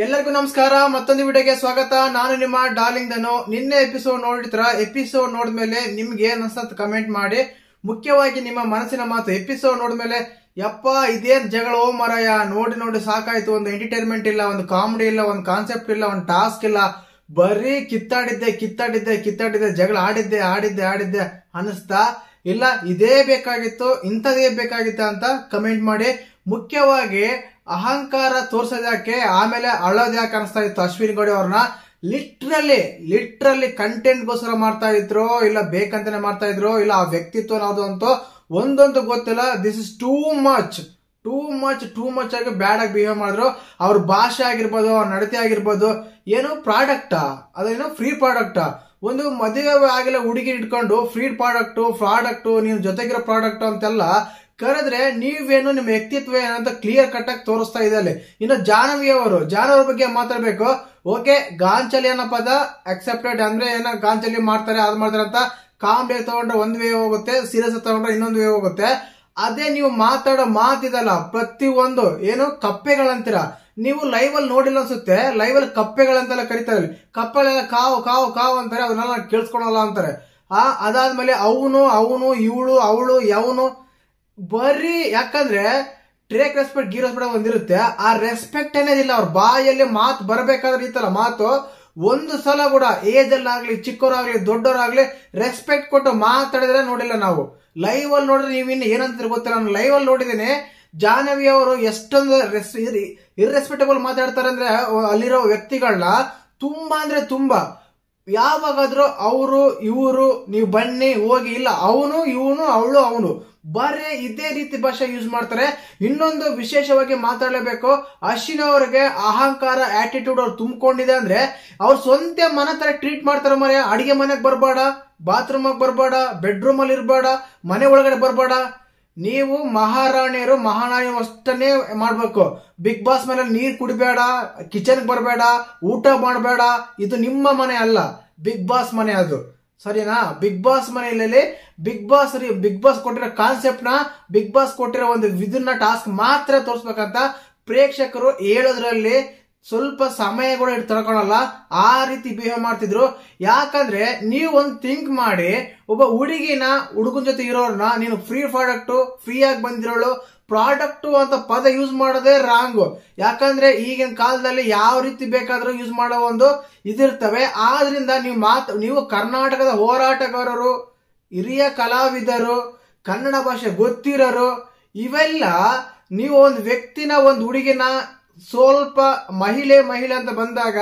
ಎಲ್ಲರಿಗೂ ನಮಸ್ಕಾರ. ಮತ್ತೊಂದು ವಿಡಿಯೋಗೆ ಸ್ವಾಗತ. ನಾನು ನಿಮ್ಮ ಡಾರ್ಲಿಂಗ್ ಧನು. ನಿನ್ನೆ ಎಪಿಸೋಡ್ ನೋಡಿದ್ರ ಎಪಿಸೋಡ್ ನೋಡಿದ್ಮೇಲೆ ನಿಮ್ಗೆ ಏನ್ ಅನ್ಸತ್ ಕಮೆಂಟ್ ಮಾಡಿ. ಮುಖ್ಯವಾಗಿ ನಿಮ್ಮ ಮನಸ್ಸಿನ ಮಾತು. ಎಪಿಸೋಡ್ ನೋಡಿದ್ಮೇಲೆ ಯಪ್ಪ ಇದೇನ್ ಜಗಳ ಓ ಮರಾಯ, ನೋಡಿ ನೋಡಿ ಸಾಕಾಯ್ತು. ಒಂದು ಎಂಟರ್ಟೈನ್ಮೆಂಟ್ ಇಲ್ಲ, ಒಂದು ಕಾಮಿಡಿ ಇಲ್ಲ, ಒಂದು ಕಾನ್ಸೆಪ್ಟ್ ಇಲ್ಲ, ಒಂದು ಟಾಸ್ಕ್ ಇಲ್ಲ, ಬರೀ ಕಿತ್ತಾಡಿದ್ದೆ ಜಗಳ ಆಡಿದ್ದೆ ಅನಿಸ್ತಾ ಇಲ್ಲ. ಇದೇ ಬೇಕಾಗಿತ್ತು, ಇಂಥದೇ ಬೇಕಾಗಿತ್ತ ಅಂತ ಕಮೆಂಟ್ ಮಾಡಿ. ಮುಖ್ಯವಾಗಿ ಅಹಂಕಾರ ತೋರ್ಸೋದ್ಯಾಕೆ ಆಮೇಲೆ ಅಳೋದ್ಯಾಕೆ ಅನಿಸ್ತಾ ಇತ್ತು ಅಶ್ವಿನಿ ಗೌಡ ಅವ್ರನ್ನ. ಲಿಟ್ರಲಿ ಕಂಟೆಂಟ್ ಗೋಸ್ಕರ ಮಾಡ್ತಾ ಇದ್ರು, ಇಲ್ಲ ಬೇಕಂತಾನೆ ಮಾಡ್ತಾ ಇದ್ರು, ಇಲ್ಲ ಆ ವ್ಯಕ್ತಿತ್ವ ಯಾವ್ದು ಅಂತ ಒಂದೊಂದು ಗೊತ್ತಿಲ್ಲ. ದಿಸ್ ಇಸ್ ಟೂ ಮಚ್ ಆಗಿ ಬ್ಯಾಡ್ ಆಗಿ ಬಿಹೇವ್ ಮಾಡಿದ್ರು. ಅವ್ರ ಭಾಷೆ ಆಗಿರ್ಬೋದು, ಅವ್ರ ನಡತೆ ಆಗಿರ್ಬೋದು, ಏನು ಪ್ರಾಡಕ್ಟಾ ಅದೇನೋ ಫ್ರೀ ಪ್ರಾಡಕ್ಟಾ. ಒಂದು ಮದುವೆ ಆಗಿಲ್ಲ ಹುಡುಗಿ ಇಟ್ಕೊಂಡು ಫ್ರೀ ಪ್ರಾಡಕ್ಟ್ ನೀವು ಜೊತೆಗಿರೋ ಪ್ರಾಡಕ್ಟ್ ಅಂತೆಲ್ಲ ಕರೆದ್ರೆ ನೀವೇನು ನಿಮ್ಮ ವ್ಯಕ್ತಿತ್ವ ಏನಂತ ಕ್ಲಿಯರ್ ಕಟ್ ಆಗಿ ತೋರಿಸ್ತಾ ಇದೆ. ಇನ್ನು ಜಾಹ್ನವಿ ಅವ್ರ ಬಗ್ಗೆ ಮಾತಾಡ್ಬೇಕು. ಓಕೆ, ಗಾಂಚಲಿ ಅನ್ನೋ ಪದ ಅಕ್ಸೆಪ್ಟೆಡ್, ಅಂದ್ರೆ ಏನೋ ಗಾಂಚಲಿ ಮಾಡ್ತಾರೆ ಅದ್ ಮಾಡ್ತಾರೆ ಅಂತ. ಕಾಮಿಡಿ ತಗೊಂಡ್ರೆ ಒಂದ್ ವೇ ಹೋಗುತ್ತೆ, ಸೀರಿಯಸ್ ತಗೊಂಡ್ರೆ ಇನ್ನೊಂದು ವೇ ಹೋಗುತ್ತೆ. ಅದೇ ನೀವು ಮಾತಾಡೋ ಮಾತಿದಲ್ಲ ಪ್ರತಿ ಒಂದು ಏನು ಕಪ್ಪೆಗಳಂತೀರ. ನೀವು ಲೈವ್ ಅಲ್ಲಿ ನೋಡಿಲ್ಲ ಅನ್ಸುತ್ತೆ. ಲೈವ್ ಅಲ್ಲಿ ಕಪ್ಪೆಗಳಂತೆಲ್ಲ ಕರೀತಾರೆ. ಕಪ್ಪೆಗಳೆಲ್ಲ ಕಾವು ಅಂತಾರೆ, ಅದನ್ನೆಲ್ಲ ಕೇಳಿಸ್ಕೊಳಲ್ಲ ಅಂತಾರೆ. ಅದಾದ್ಮೇಲೆ ಅವನು ಇವಳು ಅವಳು ಯಾವನು ಬರೀ, ಯಾಕಂದ್ರೆ ಟ್ರೇಕ್ ರೆಸ್ಪೆಕ್ಟ್ ಗೀ ರೆಸ್ಪೆಕ್ಟ್ ಒಂದಿರುತ್ತೆ. ಆ ರೆಸ್ಪೆಕ್ಟ್ ಅನ್ನೋದಿಲ್ಲ. ಅವ್ರ ಬಾಯಲ್ಲಿ ಮಾತು ಬರಬೇಕಾದ್ರೆ ಈತಲ್ಲ ಮಾತು ಒಂದು ಸಲ ಕೂಡ ಏಜ್ ಅಲ್ಲಾಗ್ಲಿ ಚಿಕ್ಕವರಾಗ್ಲಿ ದೊಡ್ಡವರಾಗ್ಲಿ ರೆಸ್ಪೆಕ್ಟ್ ಕೊಟ್ಟು ಮಾತಾಡಿದ್ರೆ ನೋಡಿಲ್ಲ ನಾವು. ಲೈವ್ ಅಲ್ಲಿ ನೋಡಿದ್ರೆ ನೀವಿನ್ನು ಏನಂತ ಗೊತ್ತಿಲ್ಲ. ನಾನು ಲೈವ್ ಅಲ್ಲಿ ನೋಡಿದ್ದೀನಿ ಜಾಹ್ನವಿ ಅವರು ಎಷ್ಟೊಂದು ಇರ್ರೆಸ್ಪೆಕ್ಟಬಲ್ ಮಾತಾಡ್ತಾರೆ ಅಂದ್ರೆ ಅಲ್ಲಿರೋ ವ್ಯಕ್ತಿಗಳನ್ನ ತುಂಬಾ ಅಂದ್ರೆ ತುಂಬಾ. ಯಾವಾಗಾದ್ರೂ ಅವರು ಇವರು ನೀವು ಬನ್ನಿ ಹೋಗಿ, ಇಲ್ಲ ಅವನು ಇವನು ಅವಳು ಅವನು ಬರೀ ಇದೇ ರೀತಿ ಭಾಷೆ ಯೂಸ್ ಮಾಡ್ತಾರೆ. ಇನ್ನೊಂದು ವಿಶೇಷವಾಗಿ ಮಾತಾಡಲೇಬೇಕು, ಅಶ್ವಿನಿ ಅವ್ರಿಗೆ ಅಹಂಕಾರ ಆಟಿಟ್ಯೂಡ್ ಅವ್ರು ತುಂಬಿಕೊಂಡಿದೆ. ಅಂದ್ರೆ ಅವ್ರ ಸ್ವಂತ ಮನೆ ತರ ಟ್ರೀಟ್ ಮಾಡ್ತಾರೆ. ಮರೆ ಅಡಿಗೆ ಮನೆಗೆ ಬರ್ಬೇಡ, ಬಾತ್ರೂಮ್ ಆಗಿ ಬರ್ಬೇಡ, ಬೆಡ್ರೂಮ್ ಅಲ್ಲಿ ಇರ್ಬೇಡ, ಮನೆ ಒಳಗಡೆ ಬರ್ಬೇಡ. ನೀವು ಮಹಾರಾಣಿಯರು ಮಹಾರಾಣಿ ಅಷ್ಟನ್ನೇ ಮಾಡ್ಬೇಕು. ಬಿಗ್ ಬಾಸ್ ಮನೇಲಿ ನೀರ್ ಕುಡಿಬೇಡ, ಕಿಚನ್ ಬರಬೇಡ, ಊಟ ಮಾಡಬೇಡ. ಇದು ನಿಮ್ಮ ಮನೆ ಅಲ್ಲ, ಬಿಗ್ ಬಾಸ್ ಮನೆ ಅದು, ಸರಿನಾ? ಬಿಗ್ ಬಾಸ್ ಮನೆಯಲ್ಲಿ ಬಿಗ್ ಬಾಸ್ ಕೊಟ್ಟಿರೋ ಕಾನ್ಸೆಪ್ಟ್ ನ, ಬಿಗ್ ಬಾಸ್ ಕೊಟ್ಟಿರೋ ಒಂದು ಇದನ್ನ ಟಾಸ್ಕ್ ಮಾತ್ರ ತೋರಿಸ್ಬೇಕಂತ ಪ್ರೇಕ್ಷಕರು ಹೇಳೋದ್ರಲ್ಲಿ ಸ್ವಲ್ಪ ಸಮಯ ಕೂಡ ತಳ್ಕೊಳಲ್ಲ. ಆ ರೀತಿ ಬಿಹೇವ್ ಮಾಡ್ತಿದ್ರು. ಯಾಕಂದ್ರೆ ನೀವು ಒಂದು ಥಿಂಕ್ ಮಾಡಿ, ಒಬ್ಬ ಹುಡುಗನ ಜೊತೆ ಇರೋರ್ನ ನೀನು ಫ್ರೀ ಆಗಿ ಬಂದಿರೋಳು ಪ್ರಾಡಕ್ಟ್ ಅಂತ ಪದ ಯೂಸ್ ಮಾಡೋದೇ ರಾಂಗು. ಯಾಕಂದ್ರೆ ಈಗಿನ ಕಾಲದಲ್ಲಿ ಯಾವ ರೀತಿ ಬೇಕಾದ್ರೂ ಯೂಸ್ ಮಾಡೋ ಒಂದು ಇದಿರ್ತವೆ. ಆದ್ರಿಂದ ನೀವು ಕರ್ನಾಟಕದ ಹೋರಾಟಗಾರರು, ಹಿರಿಯ ಕಲಾವಿದರು, ಕನ್ನಡ ಭಾಷೆ ಗೊತ್ತಿರೋರು, ಇವೆಲ್ಲ ನೀವು ಒಂದು ವ್ಯಕ್ತಿನ ಒಂದು ಹುಡುಗಿನ ಸ್ವಲ್ಪ ಮಹಿಳೆ ಅಂತ ಬಂದಾಗ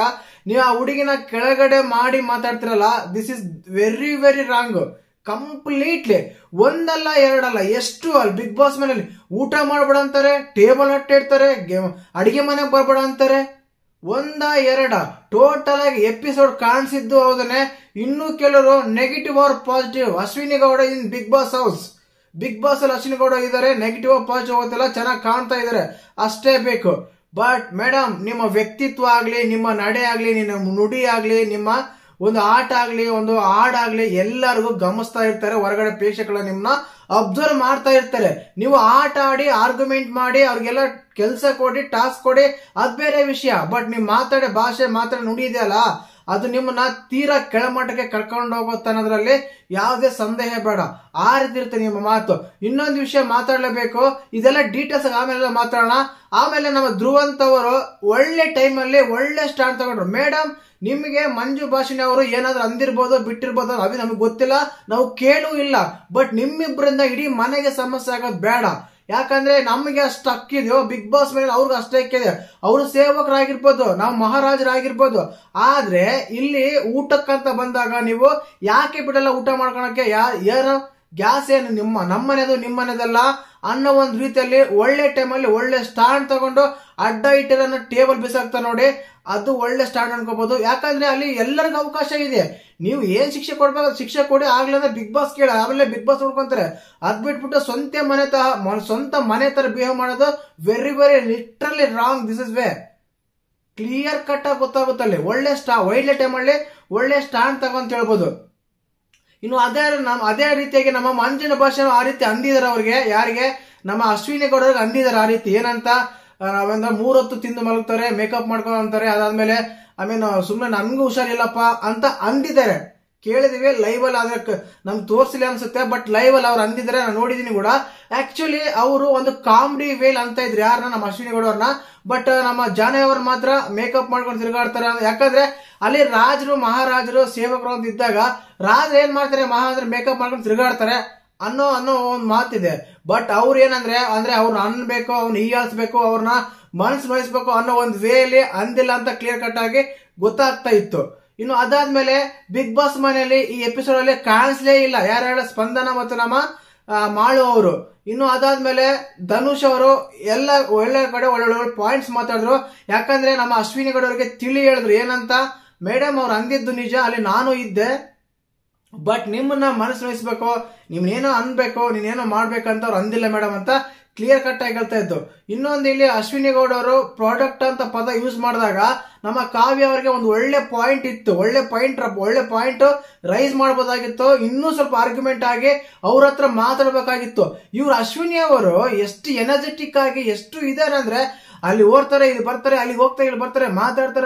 ನೀವು ಆ ಹುಡುಗಿನ ಕೆಳಗಡೆ ಮಾಡಿ ಮಾತಾಡ್ತಿರಲ್ಲ, this is very very wrong. Completely ಒಂದಲ್ಲ ಎರಡಲ್ಲ ಎಷ್ಟು ಅಲ್ಲಿ ಬಿಗ್ ಬಾಸ್ ಮನೇಲಿ ಊಟ ಮಾಡ್ಬೇಡ ಅಂತಾರೆ, ಟೇಬಲ್ ಹಟ್ಟ ಇಡ್ತಾರೆ, ಅಡಿಗೆ ಮನೆಗೆ ಬರ್ಬೇಡ ಅಂತಾರೆ. ಎರಡ ಟೋಟಲ್ ಆಗಿ ಎಪಿಸೋಡ್ ಕಾಣಿಸಿದ್ದು ಹೌದನೆ. ಇನ್ನು ಕೆಲವರು negative or positive. Ashwini Gowda in Bigg Boss house, Bigg Boss ಅಲ್ಲಿ ಅಶ್ವಿನಿ ಗೌಡ ಇದ್ದಾರೆ. ನೆಗೆಟಿವ್ ಪಾಸಿಟಿವ್ ಹೋಗುತ್ತಿಲ್ಲ, ಚೆನ್ನಾಗಿ ಕಾಣ್ತಾ ಇದಾರೆ, ಅಷ್ಟೇ ಬೇಕು. ಬಟ್ ಮೇಡಮ್, ನಿಮ್ಮ ವ್ಯಕ್ತಿತ್ವ ಆಗ್ಲಿ, ನಿಮ್ಮ ನಡೆ ಆಗ್ಲಿ, ನಿಮ್ಮ ನುಡಿ ಆಗ್ಲಿ, ನಿಮ್ಮ ಒಂದು ಆಟ ಆಗ್ಲಿ, ಒಂದು ಹಾಡಾಗ್ಲಿ ಎಲ್ಲರಿಗೂ ಗಮನಿಸ್ತಾ ಇರ್ತಾರೆ. ಹೊರಗಡೆ ಪ್ರೇಕ್ಷಕರು ನಿಮ್ಮನ್ನ ಅಬ್ಸರ್ವ್ ಮಾಡ್ತಾ ಇರ್ತಾರೆ. ನೀವು ಆಟ ಆಡಿ ಆರ್ಗ್ಯುಮೆಂಟ್ ಮಾಡಿ ಅವ್ರಿಗೆಲ್ಲ ಕೆಲಸ ಕೊಡಿ, ಟಾಸ್ಕ್ ಕೊಡಿ, ಅದ್ ಬೇರೆ ವಿಷಯ. ಬಟ್ ನೀವು ಭಾಷೆ ನುಡಿ ಇದೆಯಲ್ಲ, ಅದು ನಿಮ್ಮನ್ನ ತೀರಾ ಕೆಳಮಟ್ಟಕ್ಕೆ ಕರ್ಕೊಂಡು ಹೋಗುತ್ತೆ ಅನ್ನೋದ್ರಲ್ಲಿ ಯಾವುದೇ ಸಂದೇಹ ಬೇಡ. ಆ ರೀತಿ ಇರುತ್ತೆ ನಿಮ್ಮ ಮಾತು. ಇನ್ನೊಂದು ವಿಷಯ ಮಾತಾಡ್ಲೇಬೇಕು, ಇದೆಲ್ಲ ಡೀಟೇಲ್ಸ್ ಆಮೇಲೆ ಮಾತಾಡೋಣ. ಆಮೇಲೆ ನಮ್ಮ ಧ್ರುವಂತ್ ಅವರು ಒಳ್ಳೆ ಟೈಮಲ್ಲಿ ಒಳ್ಳೆ ಸ್ಟಾರ್ಟ್ ತಗೊಂಡ್ರು. ಮೇಡಮ್, ನಿಮಗೆ ಮಂಜು ಭಾಷಿಣಿ ಅವರು ಏನಾದ್ರೂ ಅಂದಿರ್ಬೋದು ಬಿಟ್ಟಿರ್ಬೋದು, ಅದು ನಮಗೆ ಗೊತ್ತಿಲ್ಲ, ನಾವು ಕೇಳೂ ಇಲ್ಲ. ಬಟ್ ನಿಮ್ಮಿಬ್ಬರಿಂದ ಇಡೀ ಮನೆಗೆ ಸಮಸ್ಯೆ ಆಗೋದು ಬೇಡ. ಯಾಕಂದ್ರೆ ನಮಗೆ ಅಷ್ಟು ಹಕ್ಕಿದೆಯೋ ಬಿಗ್ ಬಾಸ್ ಮೇಲೆ ಅವ್ರಿಗೆ ಅಷ್ಟೇ ಹಕ್ಕಿದೆ. ಅವರು ಸೇವಕರಾಗಿರ್ಬೋದು, ನಾವು ಮಹಾರಾಜರಾಗಿರ್ಬೋದು. ಆದ್ರೆ ಇಲ್ಲಿ ಊಟಕ್ಕಂತ ಬಂದಾಗ ನೀವು ಯಾಕೆ ಬಿಡಲ್ಲ ಊಟ ಮಾಡ್ಕೊಳಕ್ಕೆ? ಯಾರು ಗ್ಯಾಸ್ ಏನು ನಮ್ಮನೆದು ನಿಮ್ಮನೆದಲ್ಲ ಅನ್ನೋ ಒಂದು ರೀತಿಯಲ್ಲಿ ಒಳ್ಳೆ ಟೈಮಲ್ಲಿ ಒಳ್ಳೆ ಸ್ಟ್ಯಾಂಡ್ ತಗೊಂಡು ಅಡ್ಡ ಇಟ್ಟಿರೋ ಟೇಬಲ್ ಬಿಸಾಕ್ತಾ ನೋಡಿ, ಅದು ಒಳ್ಳೆ ಸ್ಟ್ಯಾಂಡ್ ಅನ್ಕೋಬಹುದು. ಯಾಕಂದ್ರೆ ಅಲ್ಲಿ ಎಲ್ಲರಿಗೂ ಅವಕಾಶ ಇದೆ. ನೀವು ಏನ್ ಶಿಕ್ಷೆ ಕೊಡ್ಬೇಕು ಶಿಕ್ಷೆ ಕೊಡಿ, ಆಗ್ಲಂದ್ರೆ ಬಿಗ್ ಬಾಸ್ ಕೇಳ, ಆಮೇಲೆ ಬಿಗ್ ಬಾಸ್ ನೋಡ್ಕೊಂತಾರೆ. ಅದ್ ಬಿಟ್ಬಿಟ್ಟು ಸ್ವಂತ ಮನೆ ತರ ಬಿಹೇವ್ ಮಾಡೋದು very very literally wrong. This is way clear cut ಆಗಿ ಗೊತ್ತಾಗುತ್ತಲ್ಲಿ. ಒಳ್ಳೆ ಟೈಮಲ್ಲಿ ಒಳ್ಳೆ ಸ್ಟ್ಯಾಂಡ್ ತಗೊಂತ ಹೇಳ್ಬೋದು. ಇನ್ನು ಅದೇ ರೀತಿಯಾಗಿ ನಮ್ಮ ಮಂಜಿನ ಭಾಷೆ ಆ ರೀತಿ ಅಂದಿದ್ದಾರೆ ಅವ್ರಿಗೆ. ಯಾರಿಗೆ? ನಮ್ಮ ಅಶ್ವಿನಿ ಗೌಡರಿಗೆ ಅಂದಿದ್ದಾರೆ ಆ ರೀತಿ. ಏನಂತ? ನಾವೆಂದ್ರೆ 3 ಹೊತ್ತು ತಿಂದು ಮಲಗ್ತಾರೆ, ಮೇಕಪ್ ಮಾಡ್ಕೊಂಡು ಅಂತಾರೆ. ಅದಾದ್ಮೇಲೆ ಸುಮ್ನೆ ನನ್ಗೂ ಹುಷಾರಿಲ್ಲಪ್ಪ ಅಂತ ಅಂದಿದ್ದಾರೆ, ಕೇಳಿದಿವಿ ಲೈವ್ ಅಲ್ಲಿ. ಆದ್ರೆ ನಮ್ಗೆ ತೋರಿಸಿಲ್ಲ ಅನ್ಸುತ್ತೆ, ಬಟ್ ಲೈವ್ ಅಲ್ಲಿ ಅವ್ರು ಅಂದಿದ್ರೆ ನಾನು ನೋಡಿದೀನಿ ಕೂಡ. ಆಕ್ಚುಲಿ ಅವರು ಒಂದು ಕಾಮಿಡಿ ವೇಲ್ ಅಂತ ಇದ್ರು ಯಾರನ್ನ, ನಮ್ಮ ಅಶ್ವಿನಿ ಗೌಡ ಅವ್ರನ್ನ. ಬಟ್ ನಮ್ಮ ಜಾನೆ ಅವ್ರ ಮಾತ್ರ ಮೇಕಪ್ ಮಾಡ್ಕೊಂಡು ತಿರುಗಾಡ್ತಾರೆ. ಯಾಕಂದ್ರೆ ಅಲ್ಲಿ ರಾಜರು ಮಹಾರಾಜರು ಸೇವಕರು ಅಂತ ಇದ್ದಾಗ ರಾಜರು ಏನ್ ಮಾಡ್ತಾರೆ, ಮಹಾರಾಜರು ಮೇಕಪ್ ಮಾಡ್ಕೊಂಡು ತಿರುಗಾಡ್ತಾರೆ ಅನ್ನೋ ಒಂದು ಮಾತಿದೆ. ಬಟ್ ಅವ್ರು ಏನಂದ್ರೆ ಅವ್ರನ್ನ ಅನ್ಬೇಕು, ಅವ್ನ ಹೀಯಾಳಿಸ್ಬೇಕು, ಅವ್ರನ್ನ ಮನಸ್ಸು ನೋಯಿಸ್ಬೇಕು ಅನ್ನೋ ಒಂದು ವೇಲಿ ಅಂದಿಲ್ಲ ಅಂತ ಕ್ಲಿಯರ್ ಕಟ್ ಆಗಿ ಗೊತ್ತಾಗ್ತಾ ಇತ್ತು. ಇನ್ನು ಅದಾದ್ಮೇಲೆ ಬಿಗ್ ಬಾಸ್ ಮನೆಯಲ್ಲಿ ಈ ಎಪಿಸೋಡ್ ಅಲ್ಲಿ ಕಾಣಿಸ್ಲೇ ಇಲ್ಲ ಯಾರು ಹೇಳ, ಸ್ಪಂದನ ಮತ್ತು ನಮ್ಮ ಮಾಳು ಅವರು. ಇನ್ನು ಅದಾದ್ಮೇಲೆ ಧನುಷ್ ಅವರು ಎಲ್ಲ ಒಳ್ಳೆ ಕಡೆ ಒಳ್ಳೊಳ್ಳೆ ಪಾಯಿಂಟ್ಸ್ ಮಾತಾಡಿದ್ರು. ಯಾಕಂದ್ರೆ ನಮ್ಮ ಅಶ್ವಿನಿ ಗೌಡ ಅವರಿಗೆ ತಿಳಿ ಹೇಳಿದ್ರು ಏನಂತ, ಮೇಡಮ್ ಅವ್ರು ಅಂದಿದ್ದು ನಿಜ, ಅಲ್ಲಿ ನಾನು ಇದ್ದೆ, ಬಟ್ ನಿಮ್ಮನ್ನ ಮನಸ್ಸು ನೋಯಿಸ್ಬೇಕು, ನಿಮ್ನೇನೋ ಅನ್ಬೇಕು, ನೀನೇನೋ ಮಾಡ್ಬೇಕಂತ ಅವ್ರು ಅಂದಿಲ್ಲ ಮೇಡಮ್ ಅಂತ ಕ್ಲಿಯರ್ ಕಟ್ ಆಗಿ ಹೇಳ್ತಾ ಇದ್ದು. ಇನ್ನೊಂದು ಇಲ್ಲಿ ಅಶ್ವಿನಿ ಗೌಡ ಅವರು ಪ್ರಾಡಕ್ಟ್ ಅಂತ ಪದ ಯೂಸ್ ಮಾಡಿದಾಗ ನಮ್ಮ ಕಾವ್ಯ ಅವರಿಗೆ ಒಂದು ಒಳ್ಳೆ ಪಾಯಿಂಟ್ ಇತ್ತು, ಒಳ್ಳೆ ಪಾಯಿಂಟ್ ರೈಸ್ ಮಾಡಬಹುದಾಗಿತ್ತು. ಇನ್ನೂ ಸ್ವಲ್ಪ ಆರ್ಗ್ಯುಮೆಂಟ್ ಆಗಿ ಅವ್ರ ಹತ್ರ ಮಾತಾಡ್ಬೇಕಾಗಿತ್ತು. ಇವ್ರು ಅಶ್ವಿನಿ ಅವರು ಎಷ್ಟು ಎನರ್ಜೆಟಿಕ್ ಆಗಿ ಎಷ್ಟು ಇದಾರೆ ಅಂದ್ರೆ, ಅಲ್ಲಿ ಓಡ್ತಾರೆ, ಇಲ್ಲಿ ಬರ್ತಾರೆ, ಅಲ್ಲಿಗೆ ಹೋಗ್ತಾರೆ, ಇಲ್ಲಿ ಬರ್ತಾರೆ,